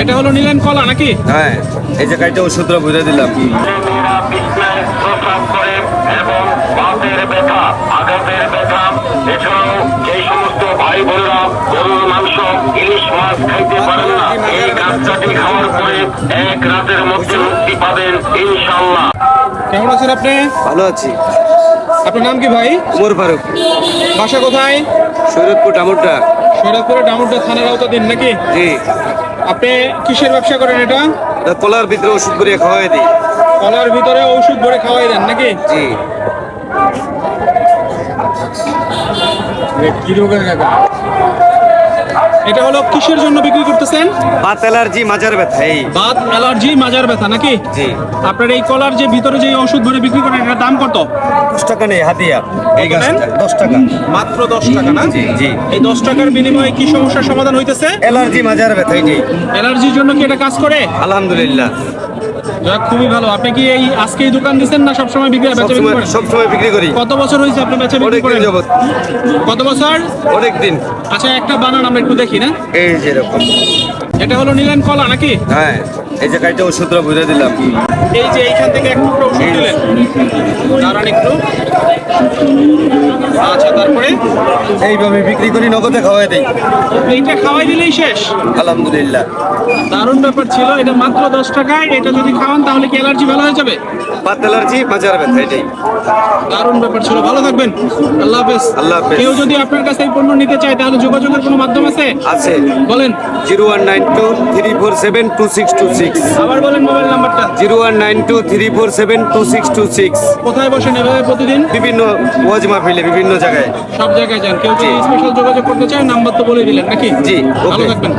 এটা হলো নিলেন কলা নাকি? হ্যাঁ, এই যে কাইটা ওষুধটা বুঝে দিলাম। মেয়েরা বিছনায় প্রস্রাব করে এবং বাতের ব্যথা, আঘাতের ব্যথা, এছাড়াও যেই সমস্ত ভাই বোনেরা গরুর মাংস, ইলিশ মাছ খাইতে পারেন না, এই গাছটাটি খাওয়ার পরে এক রাতের মধ্যে মুক্তি পাবেন ইনশাআল্লাহ। কেমন আছেন আপনি? ভালো আছি। আপনার নাম কি ভাই? উমর ফারুক, বাসা কোথায়? শরীয়তপুর ডামুরটা। শরীয়তপুরে ডামুড্ডা থানার আওতাধীন নাকি? জি, আপনি কিসের ব্যবসা করেন এটা? এটা কলার ভিতরে ওষুধ করে খাওয়াই দিই। কলার ভিতরে ঔষধ ভরে খাওয়াই দেন নাকি? জি, কি রোগের কাকা? এটা হলো কিসের জন্য বিক্রি করতেছেন? বাত অ্যালার্জি, মাজার ব্যথা। এই বাত অ্যালার্জি, মাজার ব্যথা নাকি? জি, আপনার এই কলার যে ভিতরে যে ওষুধ ভরে বিক্রি করেন এটার দাম কত? 10 টাকা নেই হাতিয়া। এই কত নেন? গাছটা 10 টাকা। মাত্র 10 টাকা না? জি জি, এই 10 টাকার বিনিময়ে কি সমস্যার সমাধান হইতেছে? অ্যালার্জি, মাজার ব্যথা। এটাই অ্যালার্জির জন্য কি এটা কাজ করে? আলহামদুলিল্লাহ। যাক, খুবই ভালো। আপনি কি এই আজকেই দোকান দিচ্ছেন না সবসময় বেচা বিক্রি করেন? সবসময় বিক্রি করি। কত বছর হয়েছে আপনি বেচা বিক্রি অনেক দিন করেন? যাবত। কত বছর? অনেক দিন। আচ্ছা, একটা বানান আমরা একটু দেখি না। এই যে এরকম। এটা হলো নিলেন কলা নাকি? হ্যাঁ, এই যে কাইটা ওষুধটা বুঝে দিলাম। এই যে এইখান থেকে এক টুকরো ওষুধ দিলেন, দাঁড়ান একটু। আচ্ছা, তারপরে এইভাবে বিক্রি করি, নগদে খাওয়াই দিই। এইটা খাওয়াই দিলেই শেষ? আলহামদুলিল্লাহ। দারুণ ব্যাপার ছিল। এটা মাত্র 10 টাকায়। এটা যদি খাওয়ান তাহলে কি অ্যালার্জি ভালো হয়ে যাবে? বাত অ্যালার্জি, মাজার ব্যথা। এটাই দারুণ ব্যাপার ছিল। ভালো থাকবেন। আল্লাহ হাফেজ। আল্লাহ হাফেজ। কেউ যদি আপনার কাছে এই পণ্য নিতে চায় তাহলে যোগাযোগের কোনো মাধ্যম আছে? আছে। বলেন। 019234722626। আবার বলেন মোবাইল নাম্বারটা। 019234722626। কোথায় বসেন এভাবে প্রতিদিন? বিভিন্ন ওয়াজ মাহফিলে, বিভিন্ন জায়গায়। সব জায়গায় যান। কেউ যদি জি। স্পেশাল যোগাযোগ করতে চায় নাম্বার তো বলে দিলেন নাকি? জি, ভালো ওকে। থাকবেন।